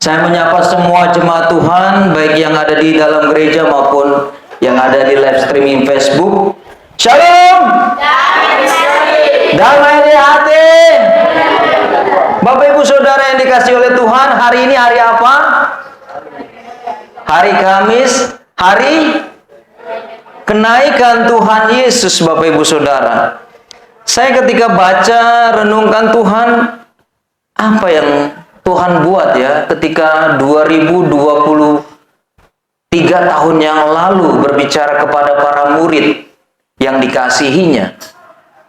Saya menyapa semua jemaat Tuhan, baik yang ada di dalam gereja maupun yang ada di live streaming Facebook. Shalom. Damai di hati. Bapak Ibu Saudara yang dikasihi oleh Tuhan, hari ini hari apa? Hari Kamis, hari kenaikan Tuhan Yesus, Bapak Ibu Saudara. Saya ketika baca, renungkan Tuhan, apa yang Tuhan buat ya ketika 2023 tahun yang lalu berbicara kepada para murid yang dikasihinya.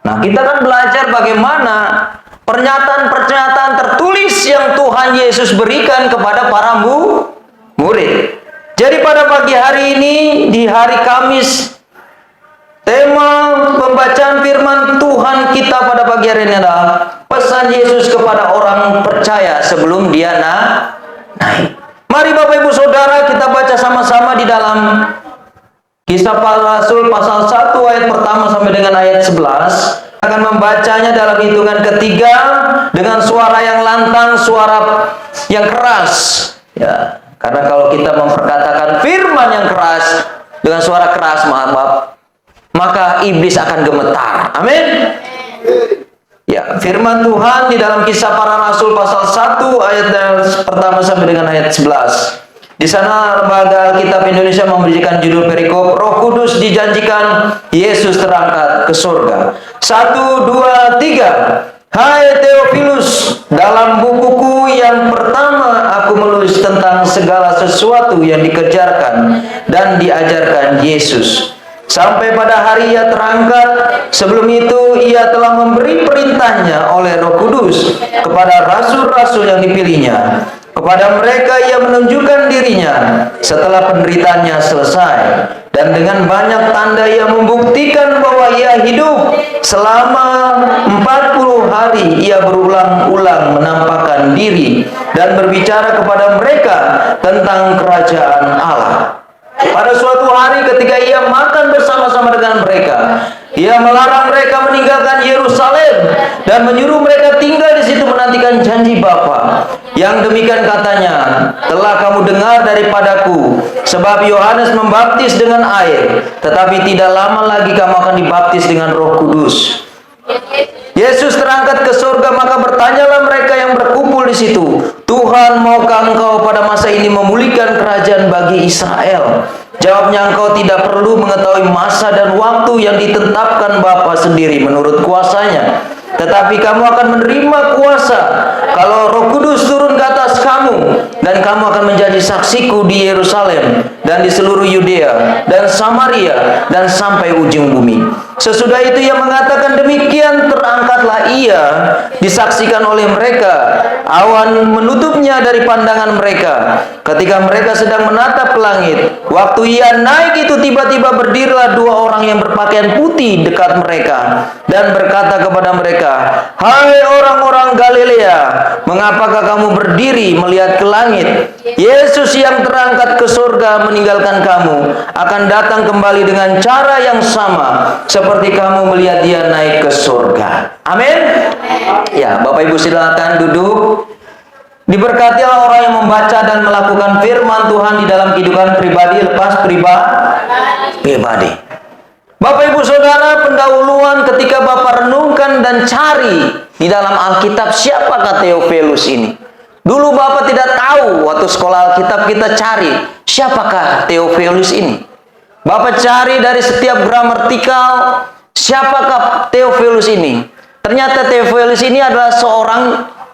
Nah, kita kan belajar bagaimana pernyataan-pernyataan tertulis yang Tuhan Yesus berikan kepada para murid. Jadi pada pagi hari ini, di hari Kamis, tema pembacaan firman Tuhan kita pada pagi hari ini adalah pesan Yesus kepada orang percaya sebelum dia naik. Mari Bapak Ibu Saudara kita baca sama-sama di dalam Kisah Para Rasul pasal 1 ayat pertama sampai dengan ayat 11. Akan membacanya dalam hitungan ketiga dengan suara yang lantang, suara yang keras. Ya, karena kalau kita memperkatakan firman yang keras dengan suara keras, maaf, maka iblis akan gemetar. Amin. Ya, firman Tuhan di dalam Kisah Para Rasul pasal 1 ayat pertama sampai dengan ayat 11. Di sana Lembaga Alkitab Indonesia memberikan judul perikop Roh Kudus dijanjikan Yesus terangkat ke surga. 1, 2, 3. Hai Theophilus, dalam bukuku yang pertama aku menulis tentang segala sesuatu yang dikerjakan dan diajarkan Yesus. Sampai pada hari ia terangkat, sebelum itu ia telah memberi perintahnya oleh Roh Kudus kepada rasul-rasul yang dipilihnya. Kepada mereka ia menunjukkan dirinya setelah penderitaannya selesai. Dan dengan banyak tanda ia membuktikan bahwa ia hidup. Selama 40 hari ia berulang-ulang menampakkan diri dan berbicara kepada mereka tentang kerajaan Allah. Pada suatu hari ketika ia makan bersama-sama dengan mereka, ia melarang mereka meninggalkan Yerusalem dan menyuruh mereka tinggal di situ menantikan janji Bapa. Yang demikian katanya, telah kamu dengar daripadaku, sebab Yohanes membaptis dengan air, tetapi tidak lama lagi kamu akan dibaptis dengan Roh Kudus. Yesus terangkat ke surga, maka bertanyalah mereka yang berkumpul di situ, Tuhan, maukah engkau pada masa ini memulihkan kerajaan bagi Israel? Jawabnya, engkau tidak perlu mengetahui masa dan waktu yang ditetapkan Bapa sendiri menurut kuasanya. Tetapi kamu akan menerima kuasa kalau Roh Kudus turun ke atas kamu, dan kamu akan menjadi saksiku di Yerusalem dan di seluruh Yudea dan Samaria dan sampai ujung bumi. Sesudah itu ia mengatakan demikian, terangkatlah ia, disaksikan oleh mereka. Awan menutupnya dari pandangan mereka. Ketika mereka sedang menatap ke langit, waktu ia naik itu tiba-tiba berdirilah dua orang yang berpakaian putih dekat mereka dan berkata kepada mereka, hai orang-orang Galilea, mengapakah kamu berdiri melihat ke langit? Yesus yang terangkat ke surga meninggalkan kamu akan datang kembali dengan cara yang sama seperti kamu melihat dia naik ke surga. Amin. Ya, Bapak Ibu silakan duduk. Diberkatilah orang yang membaca dan melakukan firman Tuhan di dalam kehidupan pribadi lepas pribadi. Bapak Ibu Saudara, pendahuluan ketika Bapak renungkan dan cari di dalam Alkitab siapakah Theophilus ini. Dulu Bapak tidak tahu, waktu sekolah Alkitab kita cari siapakah Theophilus ini. Bapak cari dari setiap gramatikal, siapakah Theophilus ini. Ternyata Theophilus ini adalah seorang,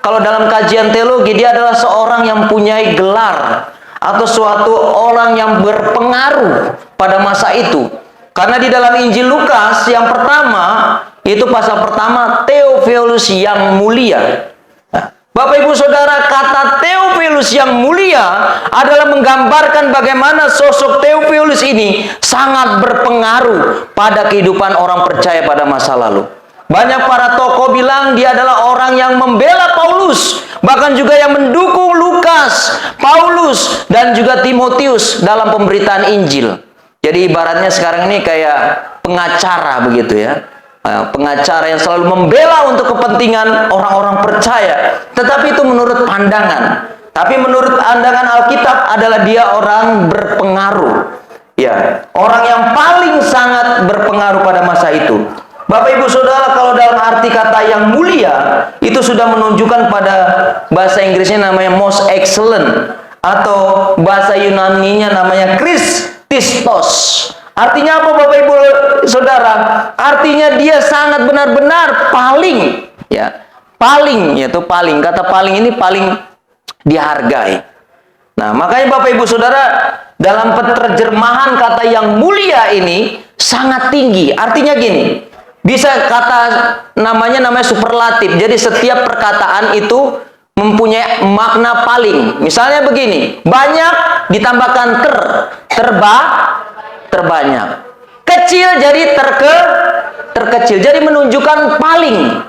kalau dalam kajian teologi, dia adalah seorang yang mempunyai gelar atau suatu orang yang berpengaruh pada masa itu. Karena di dalam Injil Lukas yang pertama, itu pasal pertama, Theophilus yang mulia. Nah, Bapak Ibu Saudara, kata Theophilus yang mulia adalah menggambarkan bagaimana sosok Theophilus ini sangat berpengaruh pada kehidupan orang percaya pada masa lalu. Banyak para tokoh bilang dia adalah orang yang membela Paulus, bahkan juga yang mendukung Lukas, Paulus, dan juga Timotius dalam pemberitaan Injil. Jadi ibaratnya sekarang ini kayak pengacara begitu ya. Pengacara yang selalu membela untuk kepentingan orang-orang percaya. Tetapi itu menurut pandangan. Tapi menurut pandangan Alkitab adalah dia orang berpengaruh. Ya, orang yang paling sangat berpengaruh pada masa itu. Bapak Ibu Saudara, kalau dalam arti kata yang mulia, itu sudah menunjukkan pada bahasa Inggrisnya namanya most excellent, atau bahasa Yunaninya namanya Christistos. Artinya apa Bapak Ibu Saudara? Artinya dia sangat benar-benar paling, ya. Paling, yaitu paling. Kata paling ini paling dihargai. Nah, makanya Bapak Ibu Saudara, dalam penerjemahan kata yang mulia ini sangat tinggi. Artinya gini, bisa kata namanya superlatif. Jadi setiap perkataan itu mempunyai makna paling. Misalnya begini, banyak ditambahkan terbanyak. Kecil jadi terkecil. Jadi menunjukkan paling.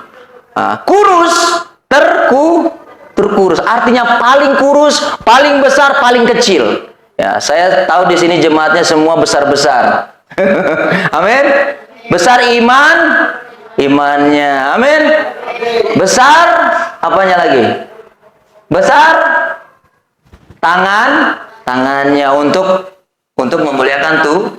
Nah, kurus terkurus. Artinya paling kurus, paling besar, paling kecil. Ya, saya tahu di sini jemaatnya semua besar-besar. Amin. Besar imannya. Amin. Besar apanya lagi? Besar tangannya untuk memuliakan Tuhan.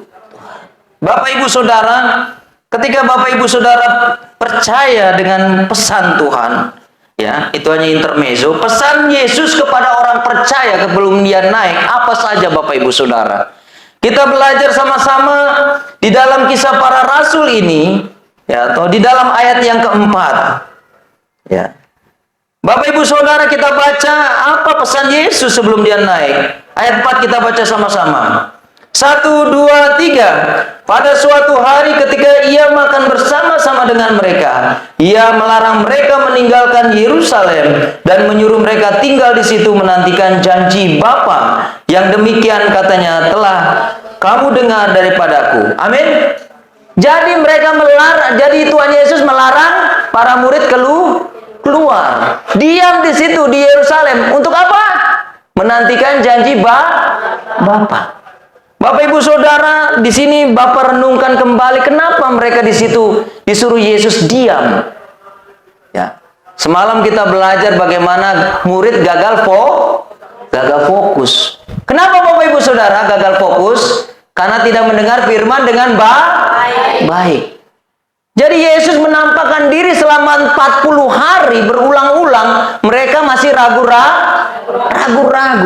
Bapak Ibu Saudara, ketika Bapak Ibu Saudara percaya dengan pesan Tuhan, ya, itu hanya intermezzo. Pesan Yesus kepada orang percaya sebelum dia naik, apa saja Bapak Ibu Saudara? Kita belajar sama-sama di dalam Kisah Para Rasul ini, ya, atau di dalam ayat yang keempat. Ya. Bapak Ibu Saudara, kita baca apa pesan Yesus sebelum dia naik. Ayat 4 kita baca sama-sama. 1, 2, 3. Pada suatu hari ketika ia makan bersama-sama dengan mereka, ia melarang mereka meninggalkan Yerusalem dan menyuruh mereka tinggal di situ menantikan janji Bapa yang demikian katanya telah kamu dengar daripadaku. Amin. Jadi Tuhan Yesus melarang para murid keluar. Diam di situ di Yerusalem. Untuk apa? Menantikan janji Bapa. Bapak Ibu Saudara, di sini Bapak renungkan kembali kenapa mereka di situ disuruh Yesus diam. Ya. Semalam kita belajar bagaimana murid gagal fokus. Kenapa Bapak Ibu Saudara gagal fokus? Karena tidak mendengar firman dengan baik. Jadi Yesus menampakkan diri selama 40 hari berulang-ulang, mereka masih ragu-ragu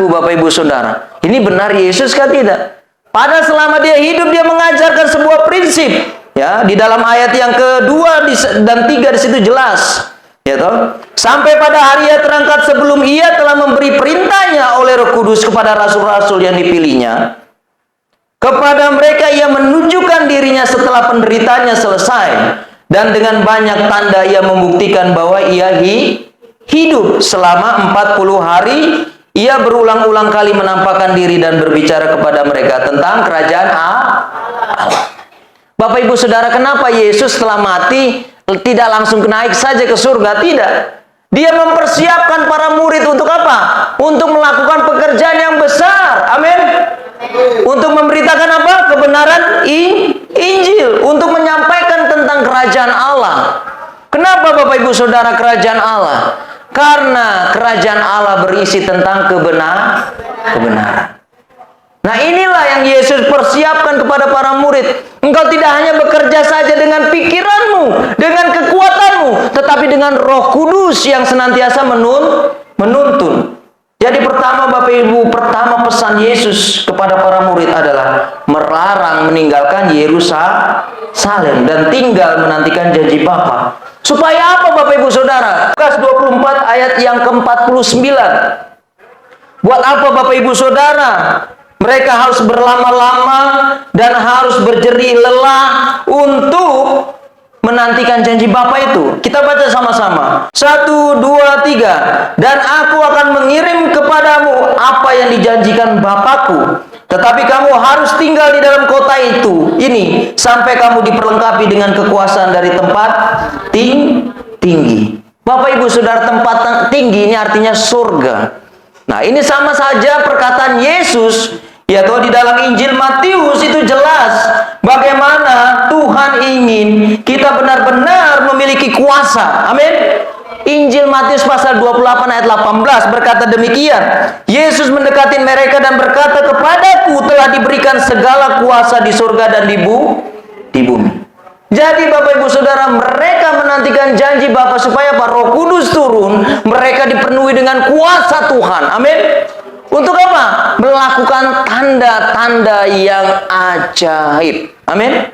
Bapak Ibu Saudara. Ini benar Yesus kah tidak? Padahal selama dia hidup dia mengajarkan sebuah prinsip, ya, di dalam ayat yang kedua dan 3 di situ jelas, ya toh. Sampai pada hari ia terangkat sebelum ia telah memberi perintahnya oleh Roh Kudus kepada rasul-rasul yang dipilihnya. Kepada mereka ia menunjukkan dirinya setelah penderitaannya selesai, dan dengan banyak tanda ia membuktikan bahwa ia hidup selama 40 hari. Ia berulang-ulang kali menampakkan diri dan berbicara kepada mereka tentang kerajaan Allah. Bapak Ibu Saudara, kenapa Yesus setelah mati tidak langsung naik saja ke surga? Tidak. Dia mempersiapkan para murid untuk apa? Untuk melakukan pekerjaan yang besar. Amin. Untuk memberitakan apa? Kebenaran Injil. Untuk menyampaikan tentang kerajaan Allah. Kenapa Bapak Ibu Saudara kerajaan Allah? Karena kerajaan Allah berisi tentang kebenaran. Nah, inilah yang Yesus persiapkan kepada para murid. Engkau tidak hanya bekerja saja dengan pikiranmu, dengan kekuatanmu, tetapi dengan Roh Kudus yang senantiasa menuntun. Jadi pertama Bapak Ibu, pertama pesan Yesus kepada para murid adalah melarang meninggalkan Yerusalem dan tinggal menantikan janji Bapa. Supaya apa Bapak Ibu Saudara? Lukas 24 ayat yang ke-49. Buat apa Bapak Ibu Saudara? Mereka harus berlama-lama dan harus berjerih lelah untuk menantikan janji Bapa itu. Kita baca sama-sama. 1, 2, 3. Dan aku akan mengirim kepadamu apa yang dijanjikan Bapakku. Tetapi kamu harus tinggal di dalam kota itu ini sampai kamu diperlengkapi dengan kekuasaan dari tempat tinggi. Bapak Ibu Saudara, tempat tinggi ini artinya surga. Nah, ini sama saja perkataan Yesus, yaitu di dalam Injil Matius itu jelas bagaimana Tuhan ingin kita benar-benar memiliki kuasa. Amin. Injil Matius pasal 28 ayat 18 berkata demikian. Yesus mendekati mereka dan berkata, "Kepadaku telah diberikan segala kuasa di surga dan di bumi." Jadi Bapak Ibu Saudara, mereka menantikan janji Bapa supaya Roh Kudus turun, mereka dipenuhi dengan kuasa Tuhan. Amin. Untuk apa? Melakukan tanda-tanda yang ajaib. Amin.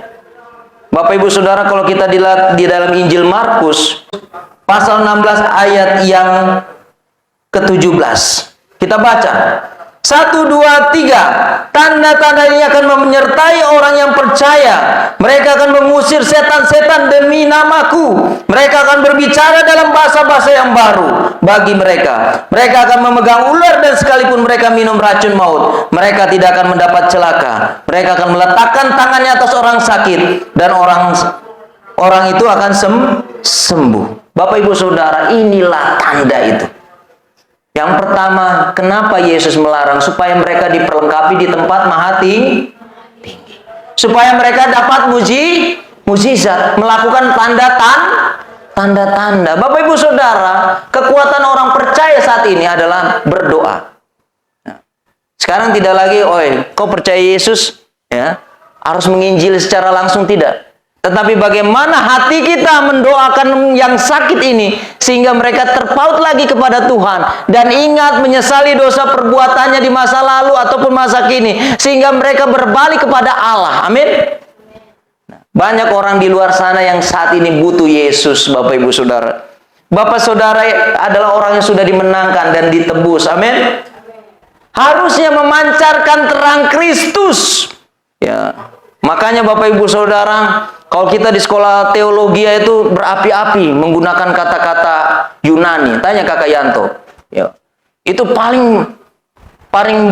Bapak Ibu Saudara, kalau kita dilihat di dalam Injil Markus pasal 16 ayat yang ke-17. Kita baca. 1, 2, 3. Tanda-tanda ini akan menyertai orang yang percaya. Mereka akan mengusir setan-setan demi namaku. Mereka akan berbicara dalam bahasa-bahasa yang baru bagi mereka. Mereka akan memegang ular dan sekalipun mereka minum racun maut, mereka tidak akan mendapat celaka. Mereka akan meletakkan tangannya atas orang sakit dan orang itu akan sembuh. Bapak Ibu Saudara, inilah tanda itu. Yang pertama, kenapa Yesus melarang? Supaya mereka diperlengkapi di tempat maha tinggi. Supaya mereka dapat mujizat, melakukan tanda-tanda. Bapak Ibu Saudara, kekuatan orang percaya saat ini adalah berdoa. Sekarang tidak lagi, kau percaya Yesus, ya, harus menginjil secara langsung, tidak. Tetapi bagaimana hati kita mendoakan yang sakit ini sehingga mereka terpaut lagi kepada Tuhan dan ingat menyesali dosa perbuatannya di masa lalu ataupun masa kini sehingga mereka berbalik kepada Allah. Amin. Banyak orang di luar sana yang saat ini butuh Yesus, Bapak Ibu Saudara. Bapak Saudara adalah orang yang sudah dimenangkan dan ditebus. Amin. Harusnya memancarkan terang Kristus. Ya. Makanya Bapak Ibu Saudara, kalau kita di sekolah teologi itu berapi-api menggunakan kata-kata Yunani. Tanya Kakak Yanto. Ya. Itu paling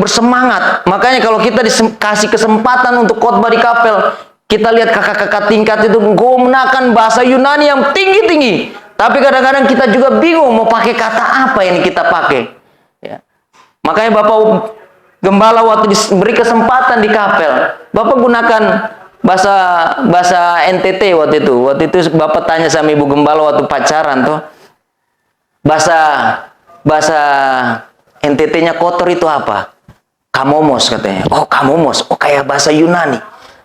bersemangat. Makanya kalau kita dikasih kesempatan untuk khotbah di kapel, kita lihat kakak-kakak tingkat itu menggunakan bahasa Yunani yang tinggi-tinggi. Tapi kadang-kadang kita juga bingung mau pakai kata apa ini kita pakai. Ya. Makanya Bapak Gembala waktu diberi kesempatan di kapel, Bapak gunakan bahasa NTT waktu itu. Waktu itu Bapak tanya sama Ibu Gembala waktu pacaran tuh. Bahasa NTT-nya kotor itu apa? Kamomos katanya. Oh, kamomos. Oh, kayak bahasa Yunani.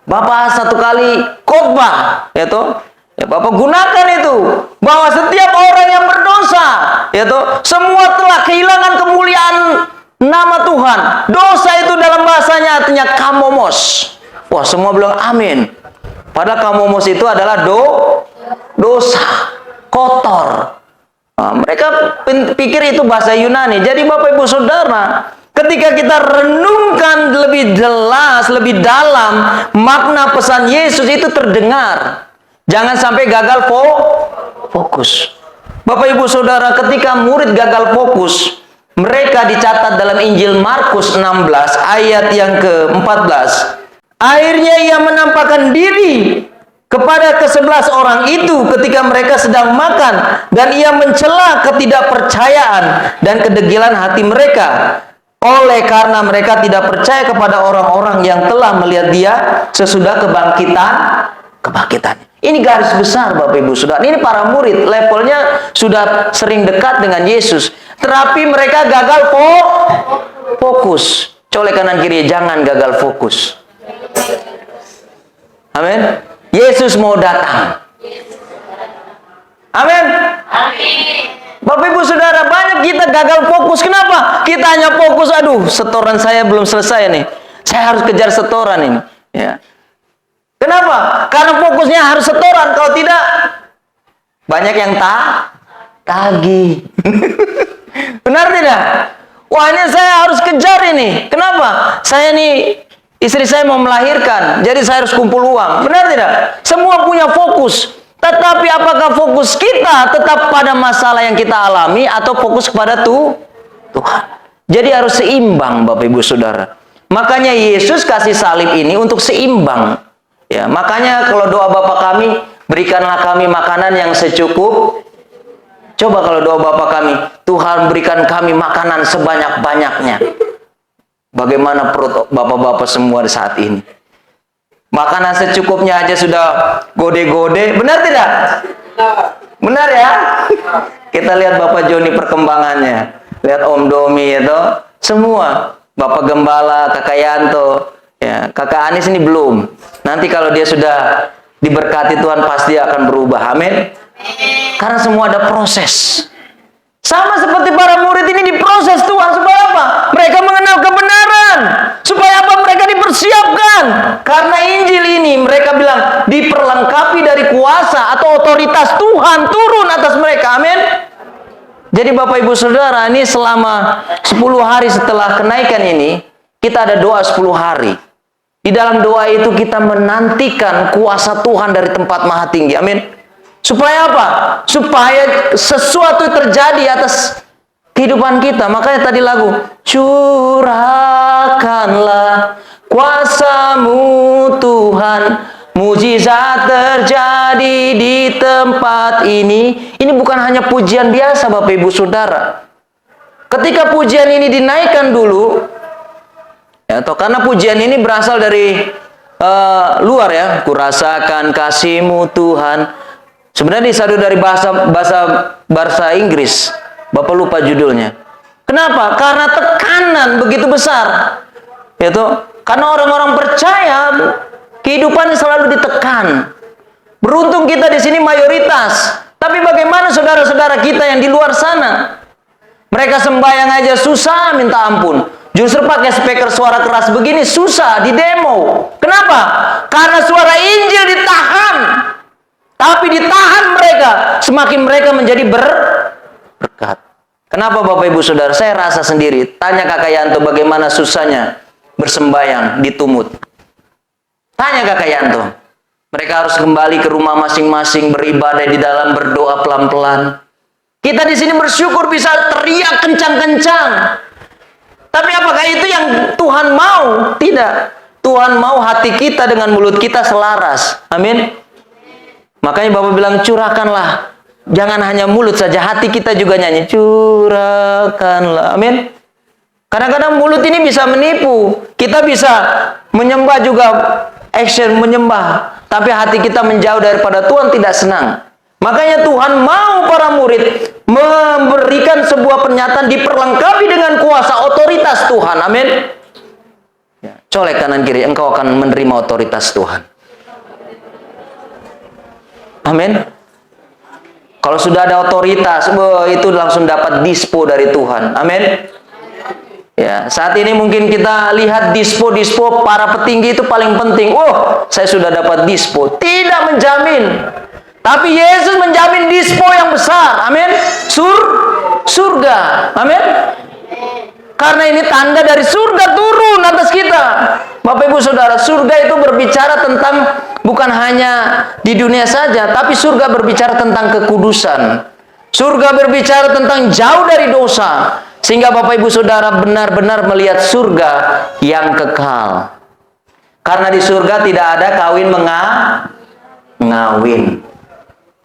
Bapak satu kali khotbah, ya toh? Ya, Bapak gunakan itu bahwa setiap orang yang berdosa, ya toh, semua telah kehilangan kemuliaan nama Tuhan. Dosa itu dalam bahasanya artinya kamomos. Wah, semua bilang amin. Padahal kamomos itu adalah dosa, kotor. Nah, mereka pikir itu bahasa Yunani. Jadi Bapak Ibu Saudara, ketika kita renungkan lebih jelas, lebih dalam, makna pesan Yesus itu terdengar. Jangan sampai gagal fokus. Bapak Ibu Saudara, ketika murid gagal fokus, mereka dicatat dalam Injil Markus 16 ayat yang ke-14. Akhirnya ia menampakkan diri kepada ke-11 orang itu ketika mereka sedang makan, dan ia mencela ketidakpercayaan dan kedegilan hati mereka. Oleh karena mereka tidak percaya kepada orang-orang yang telah melihat dia sesudah kebangkitan. Ini garis besar Bapak Ibu Saudara. Ini para murid levelnya sudah sering dekat dengan Yesus, tetapi mereka gagal fokus. Colek kanan kiri, jangan gagal fokus. Amin. Yesus mau datang. Amin. Bapak Ibu Saudara, banyak kita gagal fokus. Kenapa? Kita hanya fokus, aduh, setoran saya belum selesai nih. Saya harus kejar setoran ini. Ya. Kenapa? Karena fokusnya harus setoran. Kalau tidak, banyak yang tagih. Benar tidak? Wah, ini saya harus kejar ini. Kenapa? Saya nih, istri saya mau melahirkan, jadi saya harus kumpul uang. Benar tidak? Semua punya fokus. Tetapi apakah fokus kita tetap pada masalah yang kita alami atau fokus kepada Tuhan? Jadi harus seimbang Bapak Ibu Saudara. Makanya Yesus kasih salib ini untuk seimbang. Ya, makanya kalau doa Bapa kami, berikanlah kami makanan yang secukup. Coba kalau doa Bapa kami, Tuhan berikan kami makanan sebanyak-banyaknya. Bagaimana perut bapak-bapak semua saat ini? Makanan secukupnya aja sudah gode-gode. Benar tidak? Benar ya? Kita lihat Bapak Joni perkembangannya. Lihat Om Domi itu, semua. Bapak Gembala, Kakak Yanto, ya, Kakak Anis ini belum. Nanti kalau dia sudah diberkati Tuhan pasti akan berubah. Amin. Karena semua ada proses. Sama seperti para murid ini diproses Tuhan supaya apa? Mereka mengenal kebenaran. Supaya apa? Mereka dipersiapkan. Karena Injil ini mereka bilang diperlengkapi dari kuasa atau otoritas Tuhan turun atas mereka. Amin. Jadi Bapak Ibu Saudara, ini selama 10 hari setelah kenaikan ini, kita ada doa 10 hari. Di dalam doa itu kita menantikan kuasa Tuhan dari tempat maha tinggi. Amin. Supaya apa? Supaya sesuatu terjadi atas kehidupan kita. Makanya tadi lagu, curahkanlah kuasa-Mu Tuhan, mujizat terjadi di tempat ini. Ini bukan hanya pujian biasa Bapak Ibu Saudara. Ketika pujian ini dinaikkan dulu, ya, atau karena pujian ini berasal dari luar ya, kurasakan kasih-Mu Tuhan. Sebenarnya disadu dari bahasa Inggris. Bapak lupa judulnya. Kenapa? Karena tekanan begitu besar. Yaitu karena orang-orang percaya kehidupannya selalu ditekan. Beruntung kita di sini mayoritas. Tapi bagaimana saudara-saudara kita yang di luar sana? Mereka sembahyang aja susah minta ampun. Justru pakai speaker suara keras begini susah di demo. Kenapa? Karena suara Injil ditahan. Tapi ditahan mereka, semakin mereka menjadi berkat. Kenapa Bapak Ibu Saudara? Saya rasa sendiri. Tanya Kakak Yanto bagaimana susahnya bersembayang di Tumut. Tanya Kakak Yanto. Mereka harus kembali ke rumah masing-masing, beribadah di dalam, berdoa pelan-pelan. Kita di sini bersyukur bisa teriak kencang-kencang. Tapi apakah itu yang Tuhan mau? Tidak. Tuhan mau hati kita dengan mulut kita selaras. Amin. Makanya Bapak bilang curahkanlah. Jangan hanya mulut saja, hati kita juga nyanyi. Curahkanlah. Amin. Kadang-kadang mulut ini bisa menipu. Kita bisa menyembah juga, action menyembah. Tapi hati kita menjauh daripada Tuhan, tidak senang. Makanya Tuhan mau para murid memberikan sebuah pernyataan diperlengkapi dengan kuasa otoritas Tuhan. Amin. Ya, colek kanan kiri, engkau akan menerima otoritas Tuhan. Amin. Kalau sudah ada otoritas, itu langsung dapat dispo dari Tuhan. Amin. Ya, saat ini mungkin kita lihat dispo para petinggi itu paling penting. Oh, saya sudah dapat dispo. Tidak menjamin. Tapi Yesus menjamin dispo yang besar. Amin. Surga. Amin. Karena ini tanda dari surga turun atas kita. Bapak Ibu Saudara, surga itu berbicara tentang bukan hanya di dunia saja, tapi surga berbicara tentang kekudusan. Surga berbicara tentang jauh dari dosa. Sehingga Bapak Ibu Saudara benar-benar melihat surga yang kekal. Karena di surga tidak ada kawin mengawin.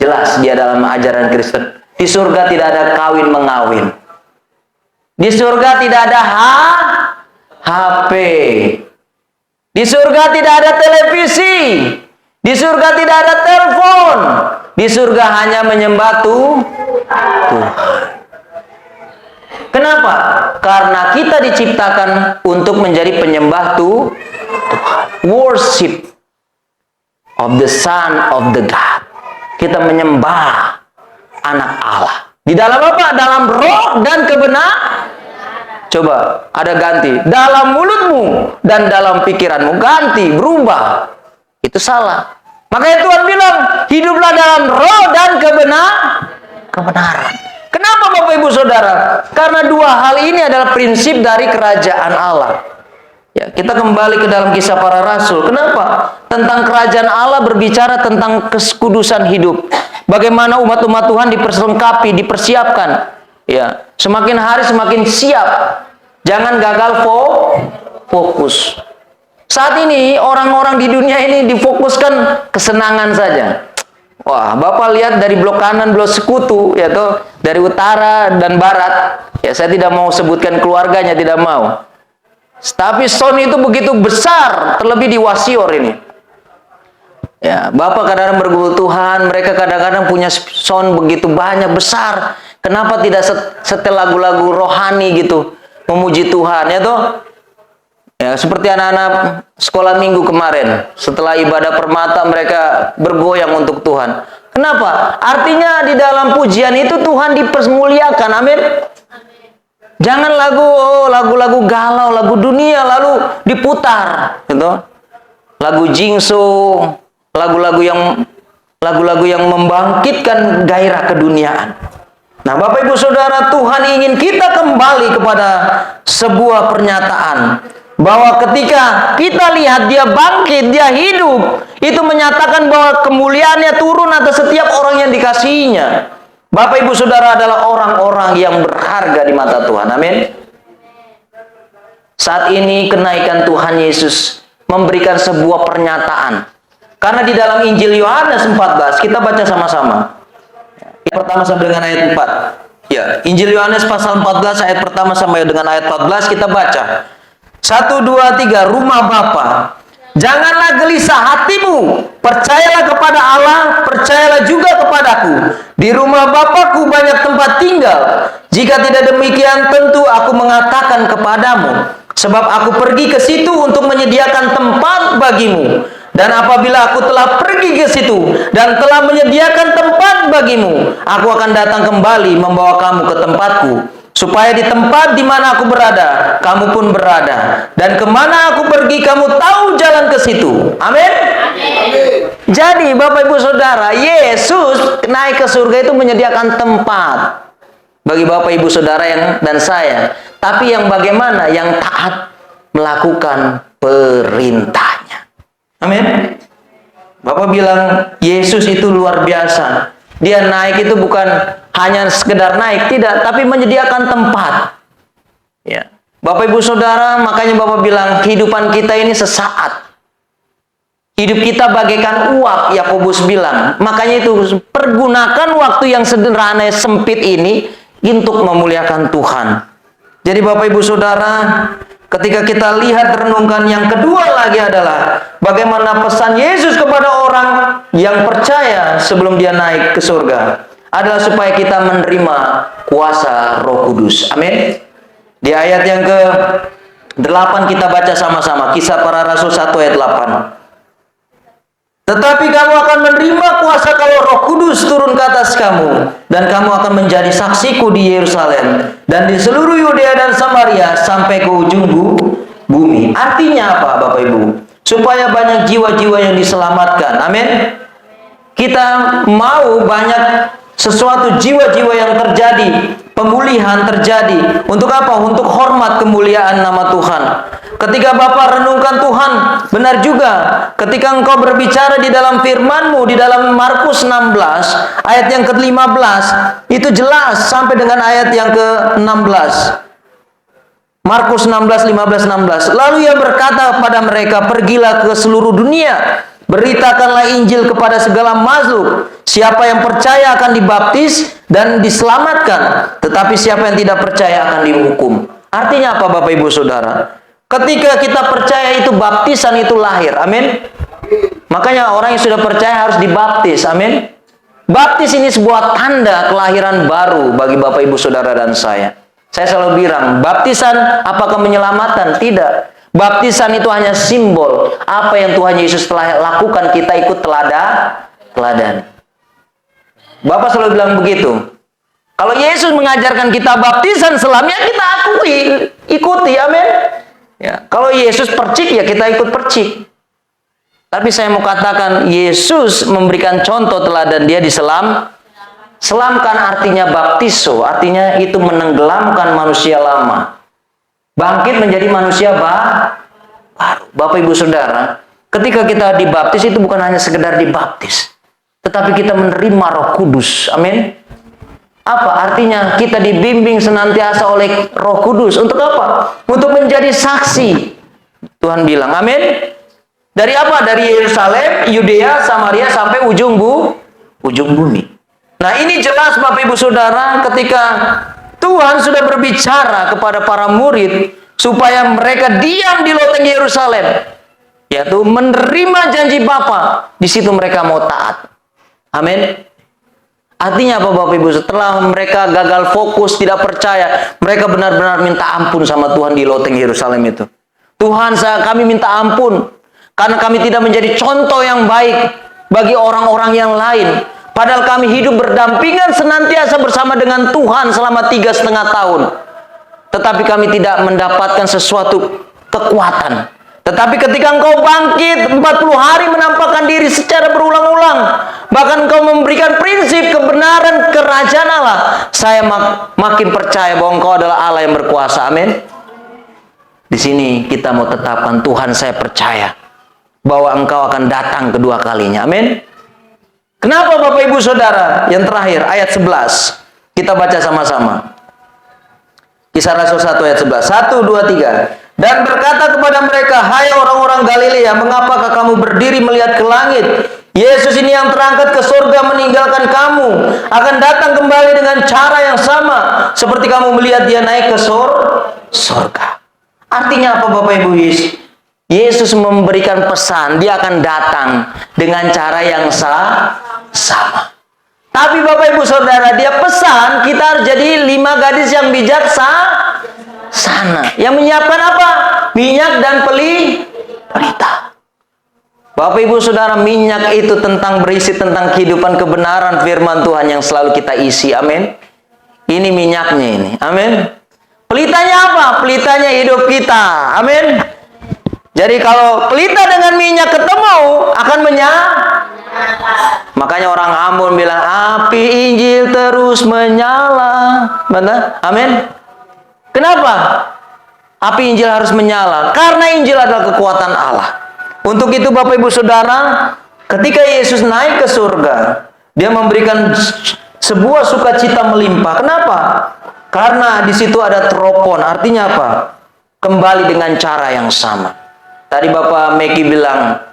Jelas dia dalam ajaran Kristen. Di surga tidak ada kawin mengawin. Di surga tidak ada HP. Di surga tidak ada televisi. Di surga tidak ada telepon. Di surga hanya menyembah Tuhan. Kenapa? Karena kita diciptakan untuk menjadi penyembah Tuhan. Worship of the Son of the God. Kita menyembah anak Allah. Di dalam apa? Dalam roh dan kebenaran. Coba, ada ganti. Dalam mulutmu dan dalam pikiranmu. Ganti, berubah. Itu salah. Makanya Tuhan bilang, hiduplah dalam roh dan kebenaran. Kenapa Bapak Ibu Saudara? Karena dua hal ini adalah prinsip dari kerajaan Allah. Ya, kita kembali ke dalam Kisah Para Rasul. Kenapa? Tentang kerajaan Allah berbicara tentang kekudusan hidup. Bagaimana umat-umat Tuhan diperlengkapi, dipersiapkan. Ya, semakin hari semakin siap. Jangan gagal fokus. Saat ini orang-orang di dunia ini difokuskan kesenangan saja. Wah, Bapak lihat dari blok kanan, blok sekutu, ya toh, dari utara dan barat. Ya, saya tidak mau sebutkan keluarganya, tidak mau. Tapi sound itu begitu besar, terlebih di Wasior ini. Ya, Bapak kadang-kadang bergumul Tuhan, mereka kadang-kadang punya sound begitu banyak besar. Kenapa tidak setel lagu-lagu rohani gitu, memuji Tuhan, ya toh? Ya, seperti anak-anak sekolah minggu kemarin, setelah ibadah permata mereka bergoyang untuk Tuhan. Kenapa? Artinya di dalam pujian itu Tuhan dipermuliakan. Amin. Jangan lagu-lagu galau, lagu dunia lalu diputar, gitu. Lagu jingso, lagu-lagu yang membangkitkan gairah keduniaan. Nah, Bapak Ibu Saudara, Tuhan ingin kita kembali kepada sebuah pernyataan bahwa ketika kita lihat dia bangkit, dia hidup, itu menyatakan bahwa kemuliaannya turun atas setiap orang yang dikasihinya. Bapak Ibu Saudara adalah orang-orang yang berharga di mata Tuhan. Amin. Saat ini kenaikan Tuhan Yesus memberikan sebuah pernyataan. Karena di dalam Injil Yohanes 14, kita baca sama-sama. Yang pertama sampai dengan ayat 4. Ya, Injil Yohanes pasal 14 ayat pertama sampai dengan ayat 14 kita baca. 1, 2, 3, rumah Bapa. Janganlah gelisah hatimu, percayalah kepada Allah, percayalah juga kepadaku. Di rumah Bapakku banyak tempat tinggal. Jika tidak demikian, tentu aku mengatakan kepadamu. Sebab aku pergi ke situ untuk menyediakan tempat bagimu. Dan apabila aku telah pergi ke situ dan telah menyediakan tempat bagimu, aku akan datang kembali membawa kamu ke tempatku, supaya di tempat di mana aku berada, kamu pun berada. Dan kemana aku pergi, kamu tahu jalan ke situ. Amin. Jadi Bapak Ibu Saudara, Yesus naik ke surga itu menyediakan tempat bagi Bapak Ibu Saudara dan saya. Tapi yang bagaimana? Yang taat melakukan perintahnya. Amin. Bapak bilang Yesus itu luar biasa. Dia naik itu bukan hanya sekedar naik, tidak, tapi menyediakan tempat. Ya. Bapak Ibu Saudara, makanya Bapak bilang kehidupan kita ini sesaat. Hidup kita bagaikan uap, Yakobus bilang. Makanya itu pergunakan waktu yang sederhana sempit ini untuk memuliakan Tuhan. Jadi Bapak Ibu Saudara, ketika kita lihat renungkan yang kedua lagi adalah bagaimana pesan Yesus kepada orang yang percaya sebelum dia naik ke surga adalah supaya kita menerima kuasa Roh Kudus. Amin. Di ayat yang ke-8 kita baca sama-sama, Kisah Para Rasul 1 ayat 8. Tetapi kamu akan menerima kuasa kalau Roh Kudus turun ke atas kamu, dan kamu akan menjadi saksiku di Yerusalem dan di seluruh Yudea dan Samaria sampai ke ujung bumi. Artinya apa, Bapak Ibu? Supaya banyak jiwa-jiwa yang diselamatkan. Amin. Kita mau banyak sesuatu jiwa-jiwa yang terjadi, pemulihan terjadi. Untuk apa? Untuk hormat kemuliaan nama Tuhan. Ketika Bapak renungkan Tuhan, benar juga ketika engkau berbicara di dalam firman-Mu di dalam Markus 16 ayat yang ke-15, itu jelas sampai dengan ayat yang ke-16. Markus 16, 15, 16. Lalu ia berkata kepada mereka, pergilah ke seluruh dunia, beritakanlah Injil kepada segala makhluk. Siapa yang percaya akan dibaptis dan diselamatkan, tetapi siapa yang tidak percaya akan dihukum. Artinya apa, Bapak Ibu Saudara? Ketika kita percaya itu baptisan itu lahir. Amin. Makanya orang yang sudah percaya harus dibaptis. Amin. Baptis ini sebuah tanda kelahiran baru bagi Bapak Ibu Saudara dan saya. Saya selalu bilang, baptisan apakah menyelamatkan? Tidak. Baptisan itu hanya simbol apa yang Tuhan Yesus telah lakukan, kita ikut teladan. Bapak selalu bilang begitu. Kalau Yesus mengajarkan kita baptisan selamnya, kita ikuti. Amin. Ya, kalau Yesus percik, ya kita ikut percik. Tapi saya mau katakan, Yesus memberikan contoh teladan, dia selamkan artinya baptiso, artinya itu menenggelamkan manusia lama, bangkit menjadi manusia baru. Bapak Ibu Saudara, ketika kita dibaptis itu bukan hanya sekedar dibaptis, tetapi kita menerima Roh Kudus. Amin. Apa artinya? Kita dibimbing senantiasa oleh Roh Kudus. Untuk apa? Untuk menjadi saksi. Tuhan bilang, amin. Dari apa? Dari Yerusalem, Yudea, Samaria sampai ujung bumi. Nah, ini jelas Bapak Ibu Saudara, ketika Tuhan sudah berbicara kepada para murid supaya mereka diam di loteng Yerusalem, yaitu menerima janji Bapa. Di situ mereka mau taat. Amin. Artinya apa Bapak Ibu? Setelah mereka gagal fokus, tidak percaya, mereka benar-benar minta ampun sama Tuhan di loteng Yerusalem itu. Tuhan, kami minta ampun karena kami tidak menjadi contoh yang baik bagi orang-orang yang lain. Padahal kami hidup berdampingan senantiasa bersama dengan Tuhan selama 3,5 tahun. Tetapi kami tidak mendapatkan sesuatu kekuatan. Tetapi ketika engkau bangkit 40 hari menampakkan diri secara berulang-ulang, bahkan engkau memberikan prinsip kebenaran kerajaan Allah, saya makin percaya bahwa engkau adalah Allah yang berkuasa. Amin. Di sini kita mau tetapkan, Tuhan, saya percaya bahwa engkau akan datang kedua kalinya. Amin. Kenapa Bapak Ibu Saudara? Yang terakhir ayat 11. Kita baca sama-sama. Kisah Rasul 1 ayat 11. 1, 2, 3. Dan berkata kepada mereka, hai orang-orang Galilea, mengapakah kamu berdiri melihat ke langit? Yesus ini yang terangkat ke surga meninggalkan kamu akan datang kembali dengan cara yang sama seperti kamu melihat dia naik ke surga. Artinya apa Bapak Ibu? Yesus memberikan pesan, dia akan datang dengan cara yang sama. Tapi Bapak Ibu Saudara, dia pesan kita harus jadi 5 gadis yang bijaksana. Yang menyiapkan apa? Minyak dan pelita. Bapak Ibu Saudara, minyak itu berisi tentang kehidupan kebenaran firman Tuhan yang selalu kita isi. Amin. Ini minyaknya ini. Amin. Pelitanya apa? Pelitanya hidup kita. Amin. Jadi kalau pelita dengan minyak ketemu akan menyala. Makanya orang Ambon bilang api Injil terus menyala. Benar? Amin. Kenapa? Api Injil harus menyala. Karena Injil adalah kekuatan Allah. Untuk itu Bapak Ibu Saudara, ketika Yesus naik ke surga, dia memberikan sebuah sukacita melimpah. Kenapa? Karena di situ ada teropon. Artinya apa? Kembali dengan cara yang sama. Tadi Bapak Meki bilang,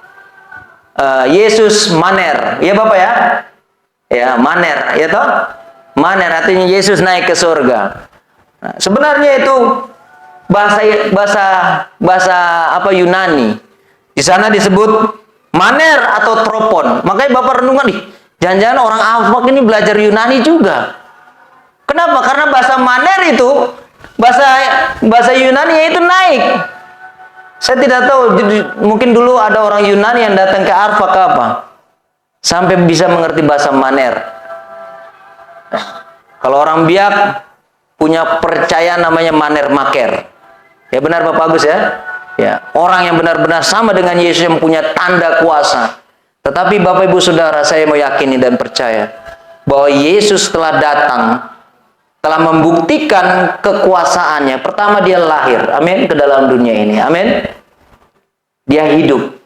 Yesus maner. Ya Bapak ya? Ya, maner. Ya toh? Maner artinya Yesus naik ke surga. Nah, sebenarnya itu bahasa apa Yunani. Di sana disebut maner atau tropon. Makanya Bapak renungan nih, jangan-jangan orang Alfak ini belajar Yunani juga. Kenapa? Karena bahasa maner itu bahasa Yunani itu naik. Saya tidak tahu, mungkin dulu ada orang Yunani yang datang ke Arfak apa sampai bisa mengerti bahasa maner. Kalau orang Biak punya percaya namanya maner maker. Ya benar Bapak Agus ya? Ya, orang yang benar-benar sama dengan Yesus yang punya tanda kuasa. Tetapi Bapak Ibu Saudara, saya mau yakini dan percaya bahwa Yesus telah datang, telah membuktikan kekuasaannya. Pertama dia lahir, amin, ke dalam dunia ini, amin. Dia hidup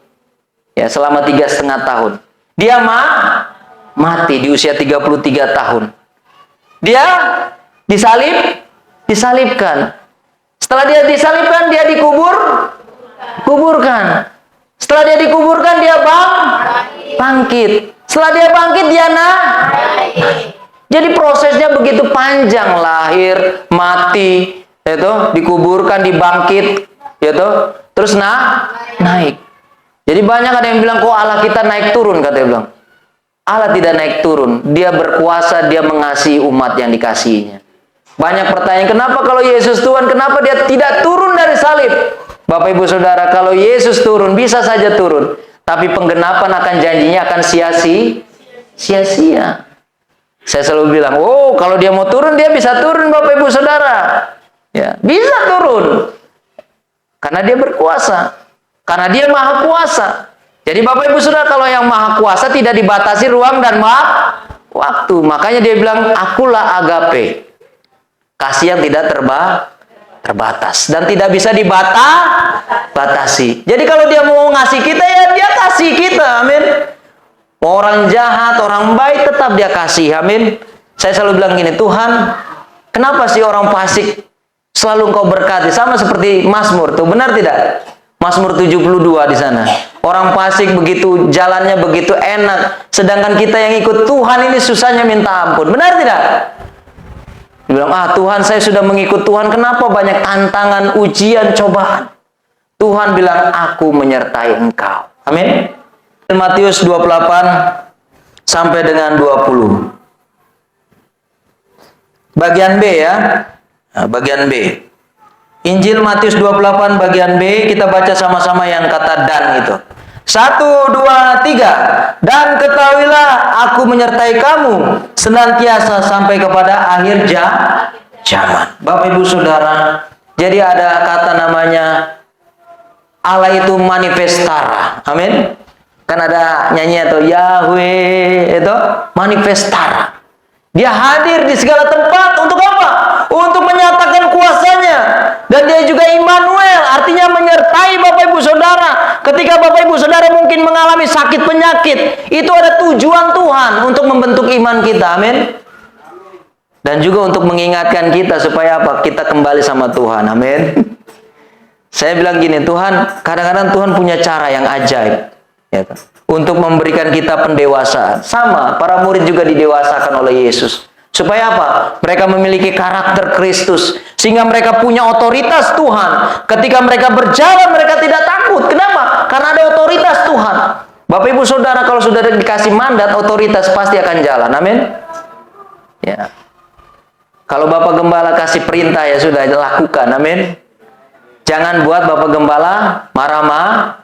ya selama 3,5 tahun. Dia mati di usia 33 tahun. Dia disalibkan. Setelah dia disalibkan, dia dikuburkan. Setelah dia dikuburkan, dia bangkit. Setelah dia bangkit, dia naik. Jadi prosesnya begitu panjang, lahir, mati, yaitu dikuburkan, dibangkit, yaitu terus naik. Jadi banyak ada yang bilang, kok Allah kita naik turun, katanya bilang. Allah tidak naik turun, dia berkuasa, dia mengasihi umat yang dikasihinya. Banyak pertanyaan, kenapa kalau Yesus Tuhan, kenapa dia tidak turun dari salib? Bapak Ibu Saudara, kalau Yesus turun, bisa saja turun. Tapi penggenapan akan janjinya akan sia-sia. Saya selalu bilang, oh kalau dia mau turun, dia bisa turun Bapak Ibu Saudara. Ya, bisa turun. Karena dia berkuasa. Karena dia maha kuasa. Jadi Bapak Ibu Saudara, kalau yang maha kuasa tidak dibatasi ruang dan waktu. Makanya dia bilang, akulah agape. Kasih yang tidak terbatas. Dan tidak bisa dibatasi. Jadi kalau dia mau ngasih kita, ya dia kasih kita. Amin. Orang jahat, orang baik, tetap dia kasih. Amin. Saya selalu bilang gini, Tuhan, kenapa sih orang fasik selalu Engkau berkati? Sama seperti Mazmur. Tuh, benar tidak? Mazmur 72 di sana. Orang fasik begitu, jalannya begitu enak. Sedangkan kita yang ikut Tuhan ini susahnya minta ampun. Benar tidak? Dia bilang, Tuhan saya sudah mengikut Tuhan. Kenapa banyak tantangan, ujian, cobaan? Tuhan bilang, aku menyertai engkau. Amin. Matius 28 sampai dengan 20. bagian B ya. Nah, bagian B. Injil Matius 28 bagian B, kita baca sama-sama yang kata dan itu. 1, 2, 3. Dan ketahuilah aku menyertai kamu senantiasa sampai kepada akhir zaman. Bapak Ibu Saudara, jadi ada kata namanya Allah itu manifestara. Amin. Kan ada nyanyi atau Yahweh itu manifestara. Dia hadir di segala tempat untuk apa? Untuk menyatakan kuasanya. Dan dia juga Immanuel, artinya menyertai Bapak Ibu Saudara. Ketika Bapak Ibu Saudara mungkin mengalami sakit penyakit, itu ada tujuan Tuhan untuk membentuk iman kita. Amin. Dan juga untuk mengingatkan kita supaya apa? Kita kembali sama Tuhan. Amin. Saya bilang gini, Tuhan, kadang-kadang Tuhan punya cara yang ajaib. Ya, untuk memberikan kita pendewasaan. Sama, para murid juga didewasakan oleh Yesus. Supaya apa? Mereka memiliki karakter Kristus. Sehingga mereka punya otoritas Tuhan. Ketika mereka berjalan, mereka tidak takut. Kenapa? Karena ada otoritas Tuhan. Bapak Ibu Saudara, kalau sudah dikasih mandat, otoritas pasti akan jalan. Amin? Ya. Kalau Bapak Gembala kasih perintah, ya sudah, lakukan. Amin? Jangan buat Bapak Gembala marah-marah.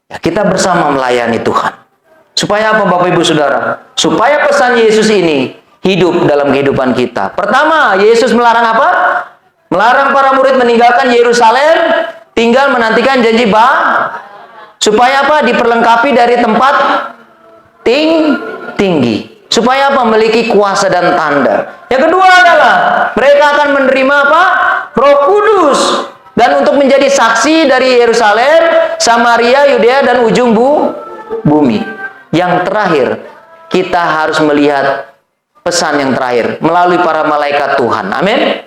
Ya, kita bersama melayani Tuhan. Supaya apa Bapak Ibu Saudara? Supaya pesan Yesus ini hidup dalam kehidupan kita. Pertama, Yesus melarang apa? Melarang para murid meninggalkan Yerusalem, tinggal menantikan janji supaya apa? Diperlengkapi dari tempat tinggi. Supaya apa? Memiliki kuasa dan tanda. Yang kedua adalah mereka akan menerima apa? Roh Kudus. Dan untuk menjadi saksi dari Yerusalem, Samaria, Yudea, dan ujung bumi. Yang terakhir, kita harus melihat pesan yang terakhir melalui para malaikat Tuhan. Amin.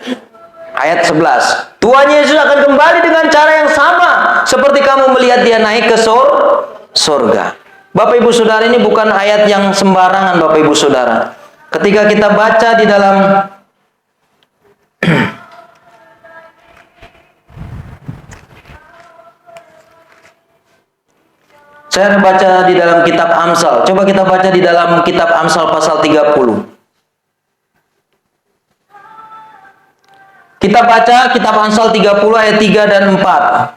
Ayat 11. Tuhan Yesus akan kembali dengan cara yang sama seperti kamu melihat dia naik ke surga. Bapak Ibu Saudara, ini bukan ayat yang sembarangan Bapak Ibu Saudara. Ketika kita baca di dalam saya baca di dalam kitab Amsal. Coba kita baca di dalam kitab Amsal pasal 30. Kita baca kitab Amsal 30 ayat 3 dan 4.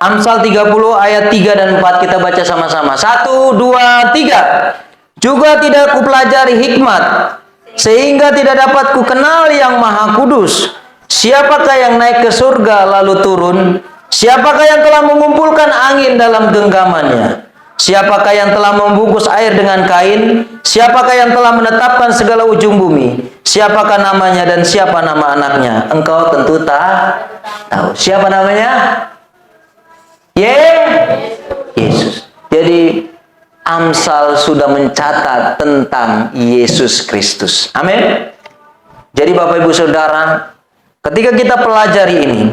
Amsal 30 ayat 3 dan 4 kita baca sama-sama. 1, 2, 3. Juga tidak kupelajari hikmat, sehingga tidak dapat kukenal yang maha kudus. Siapakah yang naik ke surga lalu turun? Siapakah yang telah mengumpulkan angin dalam genggamannya? Siapakah yang telah membungkus air dengan kain? Siapakah yang telah menetapkan segala ujung bumi? Siapakah namanya dan siapa nama anaknya? Engkau tentu tahu. Siapa namanya? Yesus. Jadi Amsal sudah mencatat tentang Yesus Kristus. Amin. Jadi Bapak Ibu Saudara, ketika kita pelajari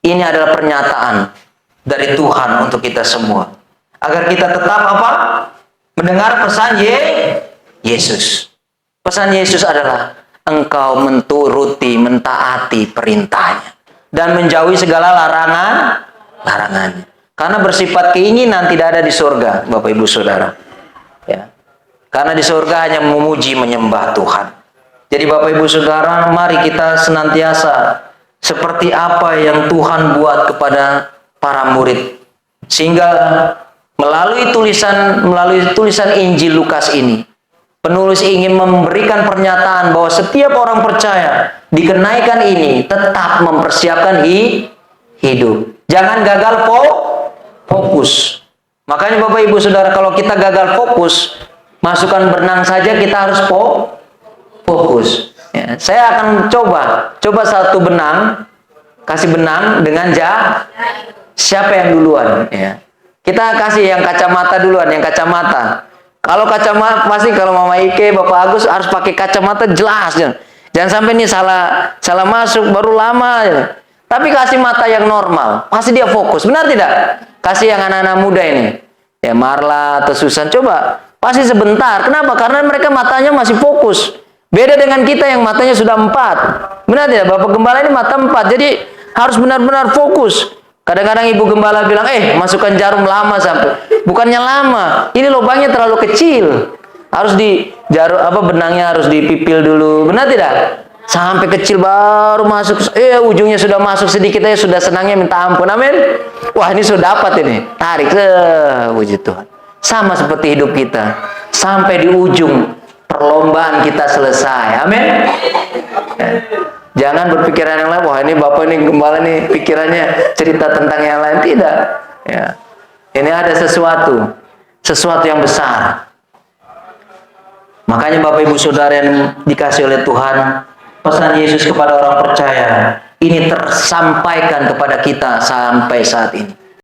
ini adalah pernyataan dari Tuhan untuk kita semua. Agar kita tetap apa? Mendengar pesan Yesus. Pesan Yesus adalah engkau menturuti, mentaati perintahnya. Dan menjauhi segala larangannya. Karena bersifat keinginan tidak ada di surga, Bapak Ibu Saudara. Ya. Karena di surga hanya memuji, menyembah Tuhan. Jadi Bapak Ibu Saudara, mari kita senantiasa seperti apa yang Tuhan buat kepada para murid. Sehingga melalui tulisan Injil Lukas ini, penulis ingin memberikan pernyataan bahwa setiap orang percaya dikenaikan ini tetap mempersiapkan hidup. Jangan gagal fokus. Makanya Bapak Ibu Saudara, kalau kita gagal fokus, masukkan berenang saja kita harus fokus. Ya, saya akan coba satu benang, kasih benang dengan siapa yang duluan. Ya. Kita kasih yang kacamata duluan, yang kacamata. Kalau kacamata pasti kalau Mama Ike, Bapak Agus harus pakai kacamata jelas. Ya. Jangan sampai ini salah masuk baru lama. Ya. Tapi kasih mata yang normal, pasti dia fokus. Benar tidak? Kasih yang anak-anak muda ini. Ya Marla atau Susan, coba. Pasti sebentar. Kenapa? Karena mereka matanya masih fokus. Beda dengan kita yang matanya sudah 4. Benar tidak? Bapak Gembala ini mata 4. Jadi harus benar-benar fokus. Kadang-kadang ibu gembala bilang, masukkan jarum lama sampai. Bukannya lama, ini lubangnya terlalu kecil. Harus benangnya harus dipipil dulu. Benar tidak? Sampai kecil baru masuk. Ujungnya sudah masuk sedikit aja sudah senangnya minta ampun. Amin. Wah, ini sudah dapat ini. Tarik. Puji Tuhan. Sama seperti hidup kita. Sampai di ujung perlombaan kita selesai. Amin. Jangan berpikiran yang lain. Wah, ini bapak ini gembala nih pikirannya cerita tentang yang lain. Tidak. Ya. Ini ada sesuatu yang besar. Makanya Bapak Ibu Saudara yang dikasih oleh Tuhan, pesan Yesus kepada orang percaya ini tersampaikan kepada kita sampai saat ini.